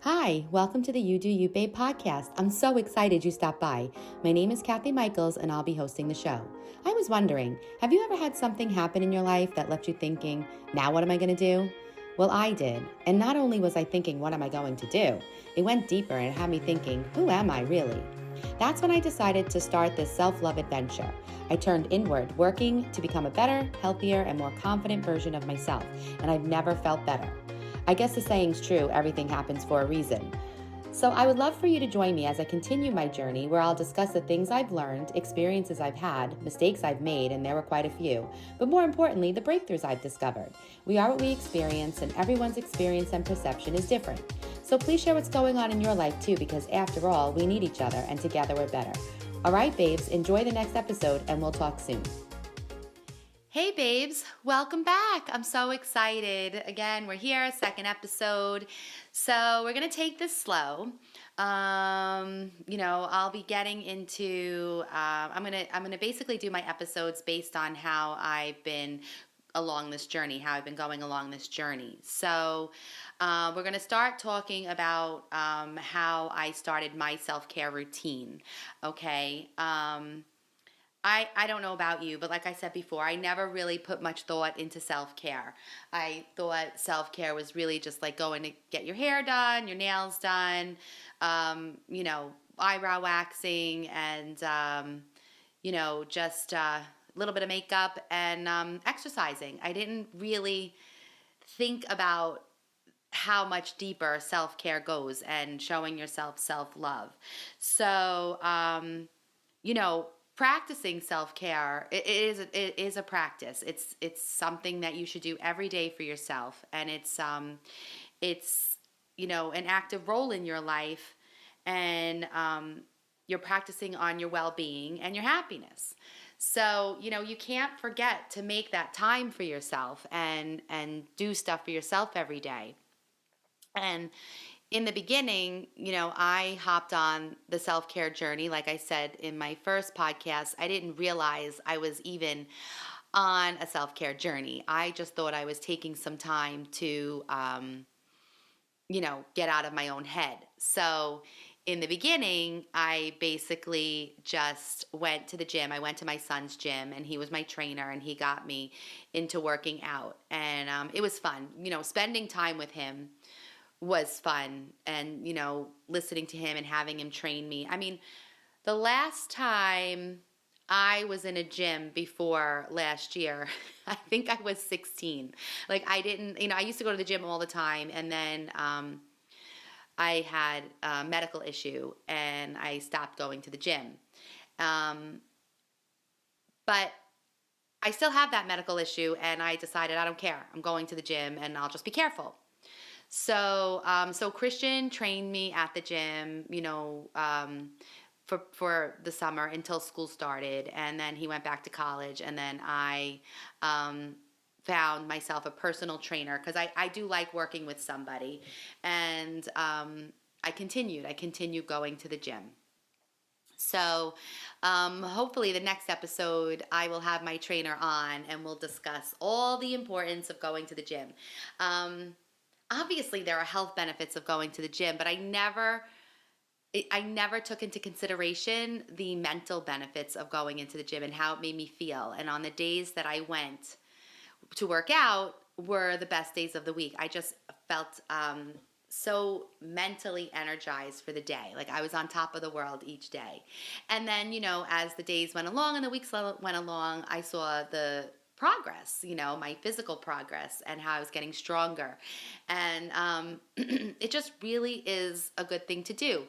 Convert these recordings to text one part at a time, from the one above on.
Hi, welcome to the You Do You Babe podcast. I'm so excited you stopped by. My name is Cathy Michaels and I'll be hosting the show. I was wondering, have you ever had something happen in your life that left you thinking, now what am I going to do? Well, I did. And not only was I thinking, what am I going to do? It went deeper and had me thinking, who am I really? That's when I decided to start this self-love adventure. I turned inward, working to become a better, healthier, and more confident version of myself. And I've never felt better. I guess the saying's true, everything happens for a reason. So I would love for you to join me as I continue my journey where I'll discuss the things I've learned, experiences I've had, mistakes I've made, and there were quite a few, but more importantly, the breakthroughs I've discovered. We are what we experience, and everyone's experience and perception is different. So please share what's going on in your life too, because after all, we need each other, and together we're better. All right, babes, enjoy the next episode, and we'll talk soon. Hey babes, welcome back. I'm so excited. Again, we're here, second episode. So we're going to take this slow. I'll be getting into, I'm going to basically do my episodes based on how I've been along this journey, how I've been going along this journey. So we're going to start talking about how I started my self-care routine. Okay. I don't know about you, but like I said before, I never really put much thought into self-care. I thought self-care was really just like going to get your hair done, your nails done, eyebrow waxing and, just a little bit of makeup and exercising. I didn't really think about how much deeper self-care goes and showing yourself self-love. So, practicing self-care, it is a practice. It's something that you should do every day for yourself, and it's an active role in your life, and you're practicing on your well-being and your happiness. So, you can't forget to make that time for yourself and do stuff for yourself every day. And in the beginning, I hopped on the self-care journey. Like I said in my first podcast, I didn't realize I was even on a self-care journey. I just thought I was taking some time to, get out of my own head. So in the beginning, I basically just went to the gym. I went to my son's gym, and he was my trainer, and he got me into working out. And it was fun. Spending time with him was fun, and listening to him and having him train me. I mean, the last time I was in a gym before last year, I think I was 16. Like I didn't, I used to go to the gym all the time, and then I had a medical issue and I stopped going to the gym. But I still have that medical issue, and I decided I don't care. I'm going to the gym and I'll just be careful. So Christian trained me at the gym, for the summer until school started, and then he went back to college, and then I found myself a personal trainer because I do like working with somebody, and I continued going to the gym. So hopefully the next episode I will have my trainer on and we'll discuss all the importance of going to the gym. Obviously, there are health benefits of going to the gym, but I never took into consideration the mental benefits of going into the gym and how it made me feel. And on the days that I went to work out were the best days of the week. I just felt so mentally energized for the day. Like I was on top of the world each day. And then, as the days went along and the weeks went along, I saw the progress, my physical progress and how I was getting stronger. And it just really is a good thing to do.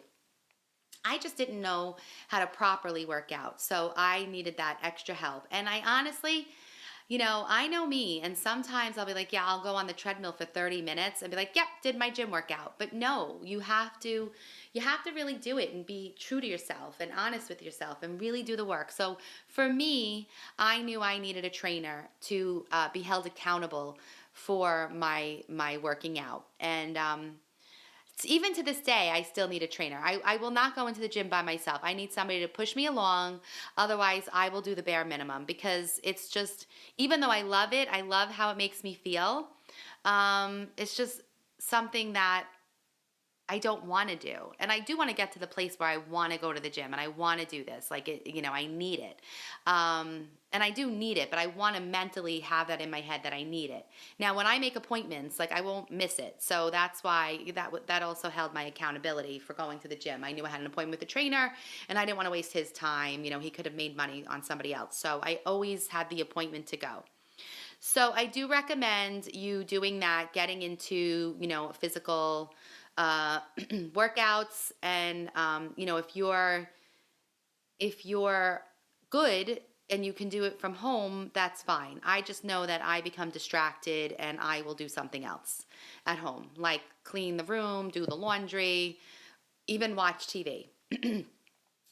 I just didn't know how to properly work out. So I needed that extra help. And I honestly, I know me, and sometimes I'll be like, yeah, I'll go on the treadmill for 30 minutes and be like, yep, did my gym workout. But no, you have to really do it and be true to yourself and honest with yourself and really do the work. So for me, I knew I needed a trainer to be held accountable for my working out. And even to this day, I still need a trainer. I will not go into the gym by myself. I need somebody to push me along. Otherwise, I will do the bare minimum because it's just, even though I love it, I love how it makes me feel. It's just something that I don't want to do. And I do want to get to the place where I want to go to the gym and I want to do this. Like it, I need it. And I do need it, but I want to mentally have that in my head that I need it. Now, when I make appointments, like I won't miss it. So that's why that also held my accountability for going to the gym. I knew I had an appointment with a trainer and I didn't want to waste his time. He could have made money on somebody else. So I always had the appointment to go. So I do recommend you doing that, getting into, physical workouts. And, if you're good and you can do it from home, that's fine. I just know that I become distracted and I will do something else at home, like clean the room, do the laundry, even watch TV.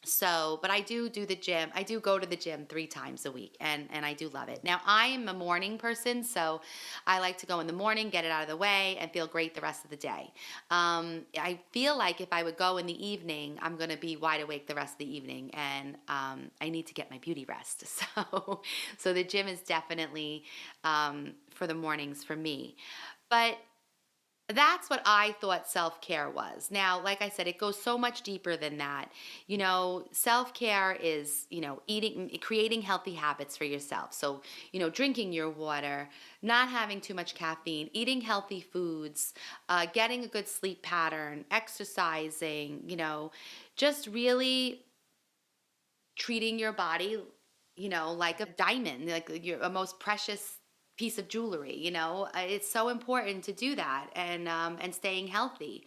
So, but I do the gym. I do go to the gym 3 times a week, and I do love it. Now, I am a morning person, so I like to go in the morning, get it out of the way, and feel great the rest of the day. I feel like if I would go in the evening, I'm going to be wide awake the rest of the evening, and I need to get my beauty rest. So the gym is definitely for the mornings for me. But that's what I thought self-care was. Now, like I said, it goes so much deeper than that. Self-care is, creating healthy habits for yourself. So, drinking your water, not having too much caffeine, eating healthy foods, getting a good sleep pattern, exercising, just really treating your body, like a diamond, like your most precious piece of jewelry. It's so important to do that, and staying healthy.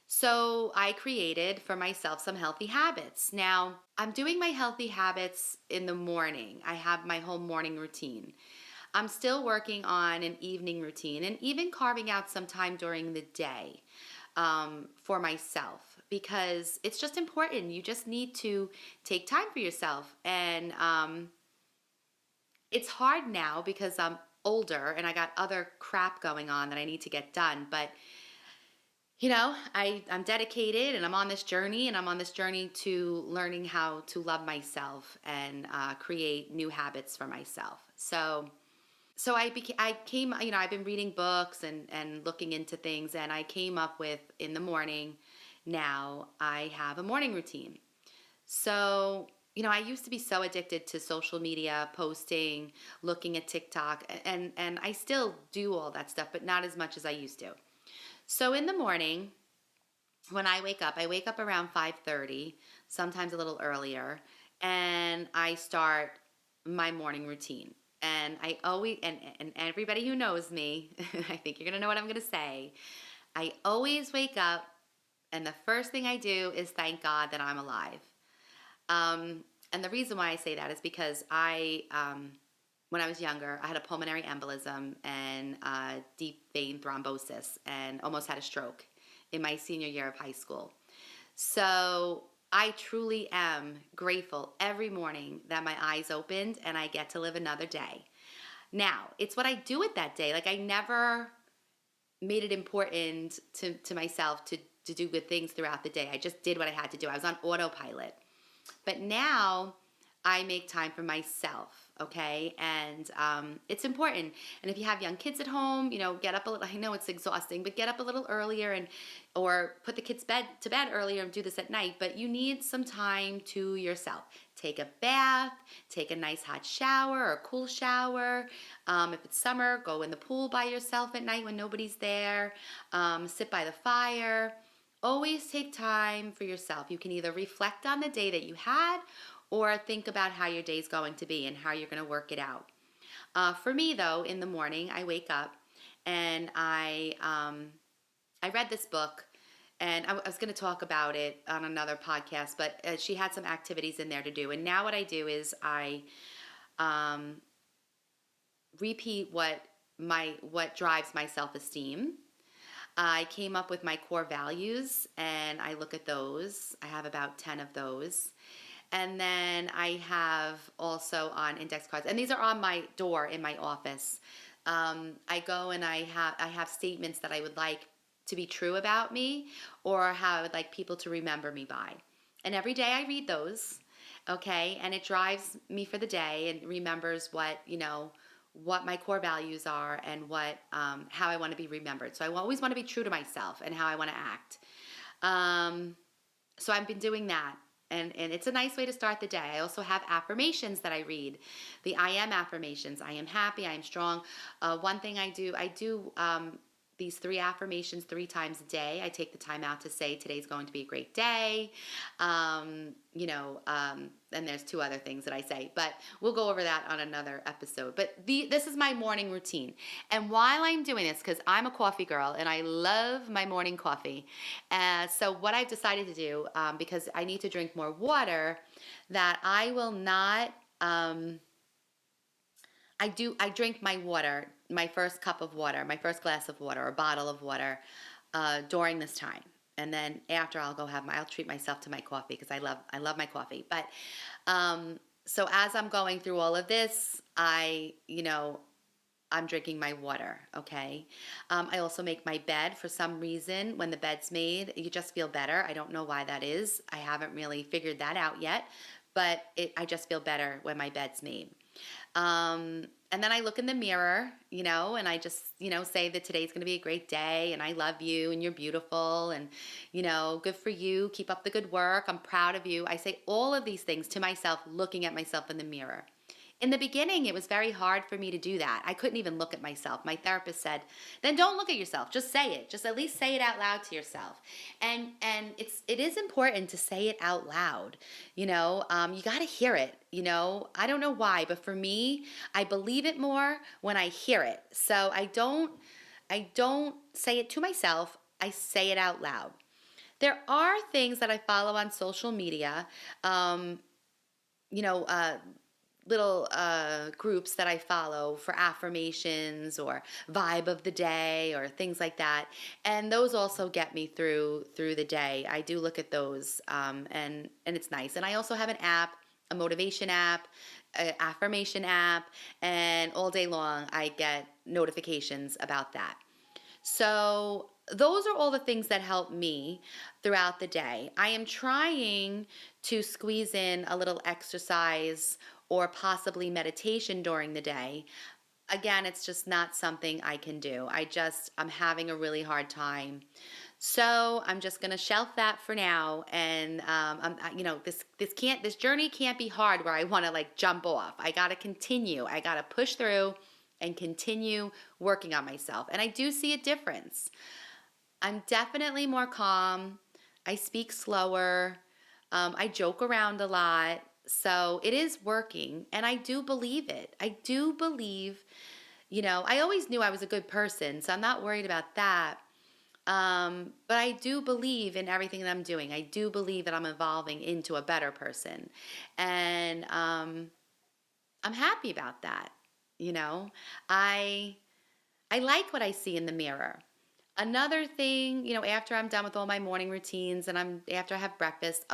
So I created for myself some healthy habits. Now I'm doing my healthy habits in the morning. I have my whole morning routine. I'm still working on an evening routine and even carving out some time during the day for myself, because it's just important. You just need to take time for yourself. And it's hard now because I'm older and I got other crap going on that I need to get done. But, I'm dedicated and I'm on this journey, and I'm on this journey to learning how to love myself and create new habits for myself. So I came, I've been reading books and looking into things, and I came up with, in the morning, now I have a morning routine. So, I used to be so addicted to social media, posting, looking at TikTok, and I still do all that stuff, but not as much as I used to. So in the morning, when I wake up around 5:30, sometimes a little earlier, and I start my morning routine. And I always, and everybody who knows me, I think you're going to know what I'm going to say. I always wake up, and the first thing I do is thank God that I'm alive. And the reason why I say that is because when I was younger, I had a pulmonary embolism and deep vein thrombosis and almost had a stroke in my senior year of high school. So I truly am grateful every morning that my eyes opened and I get to live another day. Now, it's what I do with that day. Like, I never made it important to myself to do good things throughout the day. I just did what I had to do. I was on autopilot. But now I make time for myself, okay? And it's important. And if you have young kids at home, get up a little. I know it's exhausting, but get up a little earlier, or put the kids to bed earlier and do this at night. But you need some time to yourself. Take a bath, take a nice hot shower or cool shower. If it's summer, go in the pool by yourself at night when nobody's there. Sit by the fire. Always take time for yourself. You can either reflect on the day that you had, or think about how your day's going to be and how you're going to work it out. For me, though, in the morning, I wake up and I read this book, and I was going to talk about it on another podcast, but she had some activities in there to do. And now what I do is I repeat what drives my self-esteem. I came up with my core values, and I look at those. I have about 10 of those. And then I have also on index cards, and these are on my door in my office. I go and I have statements that I would like to be true about me, or how I would like people to remember me by. And every day I read those, okay? And it drives me for the day and remembers what my core values are and what how I want to be remembered. So I always want to be true to myself and how I want to act. So I've been doing that. And it's a nice way to start the day. I also have affirmations that I read. The I am affirmations. I am happy. I am strong. One thing I do these 3 affirmations 3 times a day. I take the time out to say today's going to be a great day. And there's 2 other things that I say, but we'll go over that on another episode. But this is my morning routine. And while I'm doing this, because I'm a coffee girl and I love my morning coffee, so what I've decided to do, because I need to drink more water, that I will not. I drink my water, my first cup of water, my first glass of water or bottle of water during this time. And then after I'll treat myself to my coffee because I love my coffee. But so as I'm going through all of this, I'm drinking my water, okay? I also make my bed. For some reason, when the bed's made, you just feel better. I don't know why that is. I haven't really figured that out yet, but I just feel better when my bed's made. And then I look in the mirror, and I just, say that today's going to be a great day and I love you and you're beautiful and, good for you. Keep up the good work. I'm proud of you. I say all of these things to myself, looking at myself in the mirror. In the beginning, it was very hard for me to do that. I couldn't even look at myself. My therapist said, then don't look at yourself. Just say it. Just at least say it out loud to yourself. And it is important to say it out loud. You got to hear it. I don't know why, but for me, I believe it more when I hear it. So I don't say it to myself. I say it out loud. There are things that I follow on social media, little groups that I follow for affirmations or vibe of the day or things like that, and those also get me through the day. I do look at those, and it's nice. And I also have an app, a motivation app, an affirmation app, and all day long I get notifications about that. So those are all the things that help me throughout the day. I am trying to squeeze in a little exercise or possibly meditation during the day. Again, it's just not something I can do. I'm having a really hard time. So I'm just gonna shelf that for now, and this journey can't be hard where I want to jump off. I gotta continue. I gotta push through and continue working on myself, and I do see a difference. I'm definitely more calm. I speak slower. I joke around a lot. So it is working, and I do believe it. I do believe, I always knew I was a good person, so I'm not worried about that. But I do believe in everything that I'm doing. I do believe that I'm evolving into a better person. And I'm happy about that. I like what I see in the mirror. Another thing, after I'm done with all my morning routines and after I have breakfast,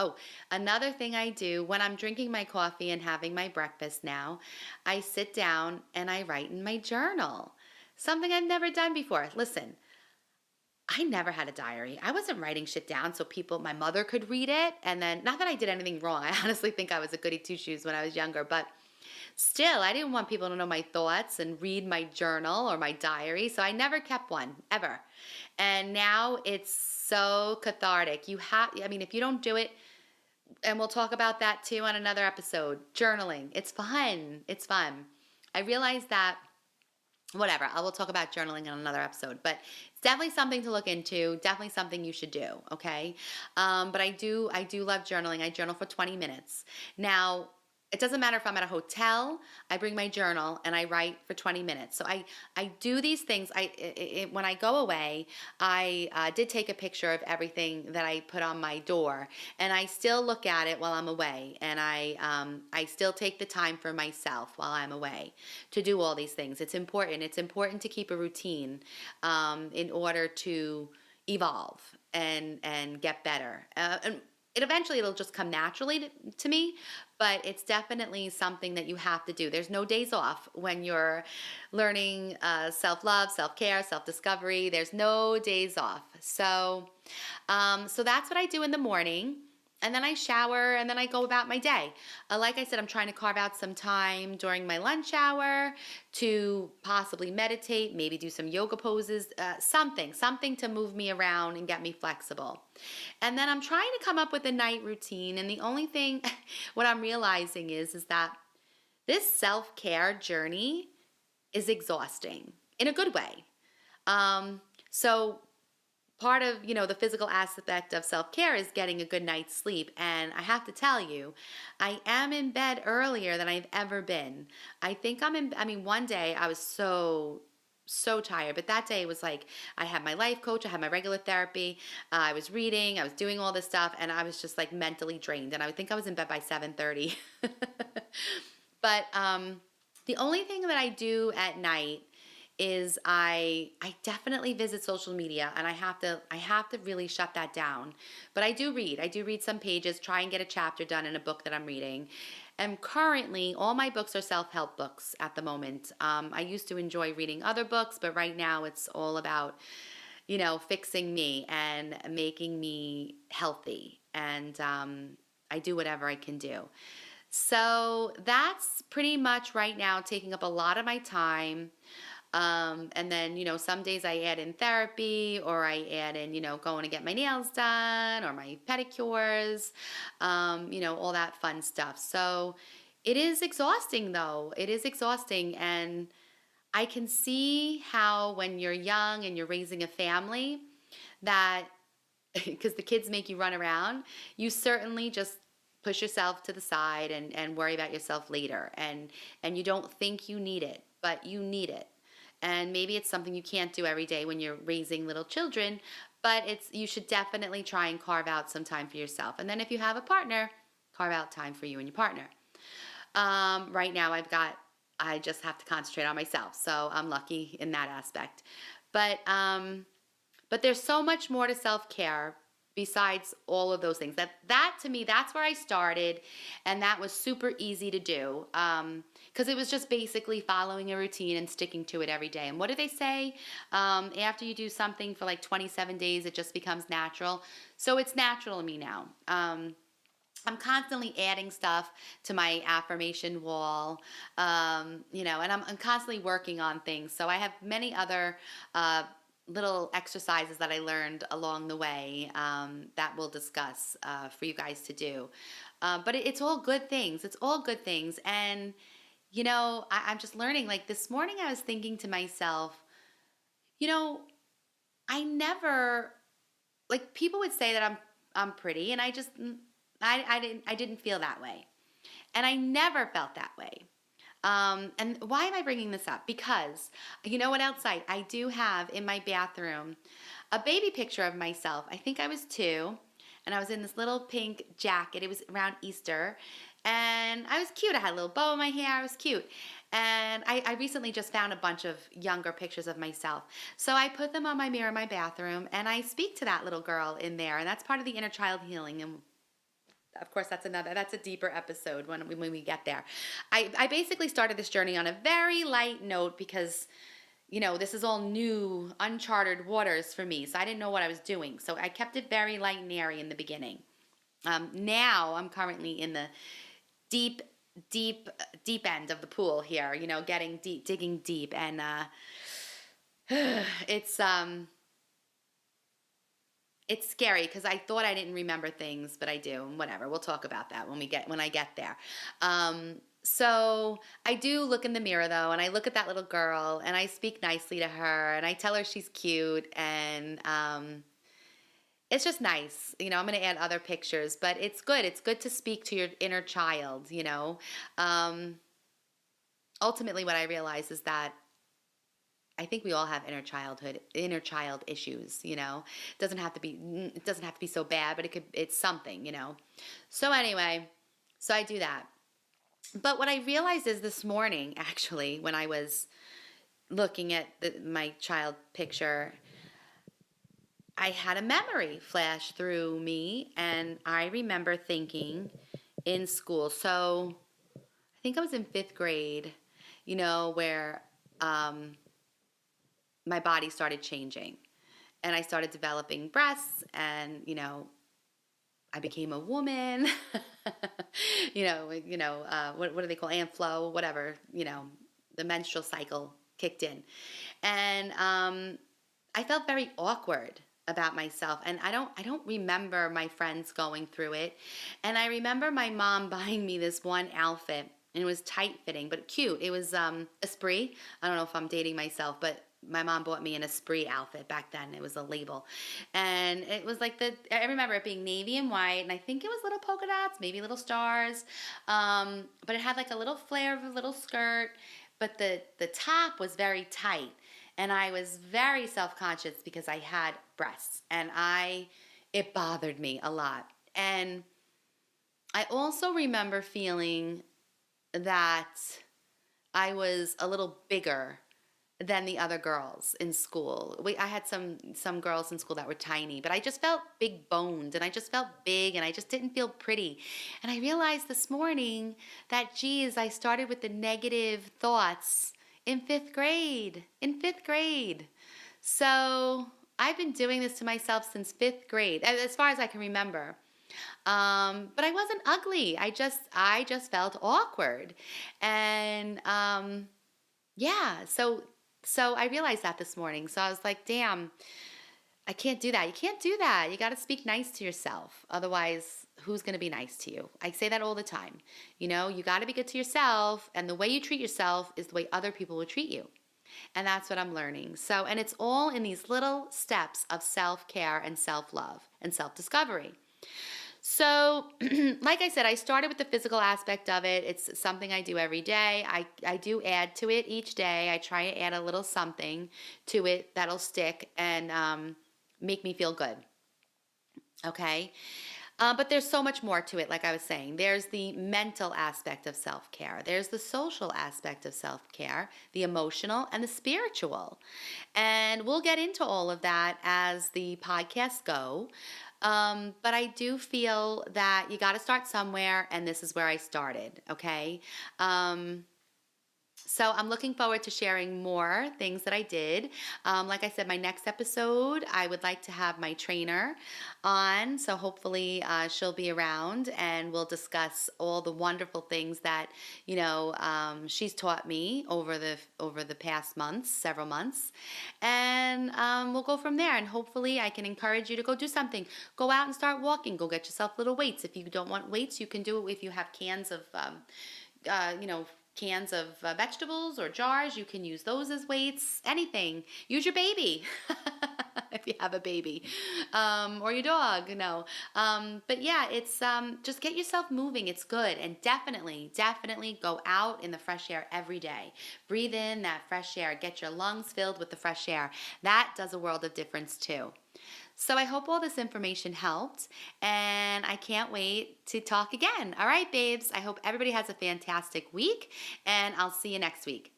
another thing I do when I'm drinking my coffee and having my breakfast now, I sit down and I write in my journal. Something I've never done before. Listen, I never had a diary. I wasn't writing shit down so my mother could read it. And then, not that I did anything wrong. I honestly think I was a goody two-shoes when I was younger, but still, I didn't want people to know my thoughts and read my journal or my diary, so I never kept one, ever. And now it's so cathartic. If you don't do it, and we'll talk about that too on another episode, journaling. It's fun. It's fun. I realize that, whatever, I will talk about journaling on another episode, but it's definitely something to look into, definitely something you should do, okay? But I do love journaling. I journal for 20 minutes. Now, it doesn't matter if I'm at a hotel, I bring my journal and I write for 20 minutes. So I do these things. When I go away, I did take a picture of everything that I put on my door, and I still look at it while I'm away, and I still take the time for myself while I'm away to do all these things. It's important. It's important to keep a routine in order to evolve and get better. And it'll just come naturally to me, but it's definitely something that you have to do. There's no days off when you're learning self-love, self-care, self-discovery. There's no days off. So that's what I do in the morning. And then I shower and then I go about my day. Like I said, I'm trying to carve out some time during my lunch hour to possibly meditate, maybe do some yoga poses, something to move me around and get me flexible. And then I'm trying to come up with a night routine. And the only thing, what I'm realizing is that this self-care journey is exhausting in a good way. So part of, the physical aspect of self-care is getting a good night's sleep. And I have to tell you, I am in bed earlier than I've ever been. One day I was so tired, but that day it was like I had my life coach, I had my regular therapy, I was reading, I was doing all this stuff, and I was just like mentally drained. And I would think I was in bed by 7:30. But the only thing that I do at night is I definitely visit social media, and I have to really shut that down. But I do read some pages, try and get a chapter done in a book that I'm reading. And currently all my books are self-help books at the moment. I used to enjoy reading other books, but right now it's all about fixing me and making me healthy. And I do whatever I can do. So that's pretty much right now taking up a lot of my time. And then, some days I add in therapy, or I add in, going to get my nails done or my pedicures, all that fun stuff. So it is exhausting though. It is exhausting. And I can see how when you're young and you're raising a family that because the kids make you run around, you certainly just push yourself to the side and worry about yourself later. And you don't think you need it, but you need it. And maybe it's something you can't do every day when you're raising little children, but you should definitely try and carve out some time for yourself. And then if you have a partner, carve out time for you and your partner. Right now I just have to concentrate on myself, so I'm lucky in that aspect. But there's so much more to self-care besides all of those things. That to me, that's where I started, and that was super easy to do. Because it was just basically following a routine and sticking to it every day. And what do they say? After you do something for like 27 days, it just becomes natural. So it's natural to me now. I'm constantly adding stuff to my affirmation wall, and I'm constantly working on things. So I have many other little exercises that I learned along the way that we'll discuss for you guys to do. But it's all good things. It's all good things. And, I'm just learning. Like this morning I was thinking to myself, I never, like people would say that I'm pretty, and I didn't feel that way. And I never felt that way. And why am I bringing this up? Because you know what, outside I do have in my bathroom a baby picture of myself. I think I was 2, and I was in this little pink jacket. It was around Easter, and I was cute. I had a little bow in my hair. I was cute. And I recently just found a bunch of younger pictures of myself. So I put them on my mirror in my bathroom, and I speak to that little girl in there, and that's part of the inner child healing. And of course, that's a deeper episode when we get there. I basically started this journey on a very light note because, this is all new, uncharted waters for me. So I didn't know what I was doing. So I kept it very light and airy in the beginning. Now I'm currently in the deep end of the pool here, getting deep, digging deep. And it's scary because I thought I didn't remember things, but I do. And whatever, we'll talk about that when I get there. So I do look in the mirror though, and I look at that little girl, and I speak nicely to her, and I tell her she's cute, and it's just nice. I'm going to add other pictures, but it's good. It's good to speak to your inner child. Ultimately, what I realize is that I think we all have inner child issues, It doesn't have to be so bad, but it's something, So anyway, so I do that. But what I realized is this morning, actually, when I was looking at my child picture, I had a memory flash through me, and I remember thinking in school. So I think I was in 5th grade, where my body started changing, and I started developing breasts, and I became a woman. What do they call flow? Whatever, the menstrual cycle kicked in. And I felt very awkward about myself, and I don't remember my friends going through it. And I remember my mom buying me this one outfit, and it was tight fitting but cute. It was Esprit. I don't know if I'm dating myself, but my mom bought me an Esprit outfit back then. It was a label, and it was like I remember it being navy and white, and I think it was little polka dots, maybe little stars, but it had like a little flare of a little skirt, but the top was very tight. And I was very self-conscious because I had breasts, and it bothered me a lot. And I also remember feeling that I was a little bigger than the other girls in school. I had some girls in school that were tiny, but I just felt big boned, and I just felt big, and I just didn't feel pretty. And I realized this morning that, geez, I started with the negative thoughts in fifth grade. So I've been doing this to myself since fifth grade, as far as I can remember. But I wasn't ugly. I just felt awkward. And yeah, so I realized that this morning. So I was like, damn, I can't do that. You can't do that. You got to speak nice to yourself. Otherwise, who's going to be nice to you? I say that all the time. You got to be good to yourself, and the way you treat yourself is the way other people will treat you. And that's what I'm learning. So, and it's all in these little steps of self-care and self-love and self-discovery. So, like I said, I started with the physical aspect of it. It's something I do every day. I do add to it each day. I try to add a little something to it that'll stick and make me feel good. Okay? But there's so much more to it, like I was saying. There's the mental aspect of self-care. There's the social aspect of self-care, the emotional, and the spiritual. And we'll get into all of that as the podcasts go. But I do feel that you got to start somewhere, and this is where I started, okay? So I'm looking forward to sharing more things that I did. Like I said, my next episode, I would like to have my trainer on. So hopefully she'll be around, and we'll discuss all the wonderful things that, she's taught me over the past months, several months. And we'll go from there. And hopefully I can encourage you to go do something. Go out and start walking. Go get yourself little weights. If you don't want weights, you can do it if you have cans of, vegetables or jars. You can use those as weights. Anything. Use your baby if you have a baby, or your dog. No, but yeah, it's just get yourself moving. It's good, and definitely go out in the fresh air every day. Breathe in that fresh air. Get your lungs filled with the fresh air. That does a world of difference too. So I hope all this information helped, and I can't wait to talk again. All right, babes, I hope everybody has a fantastic week, and I'll see you next week.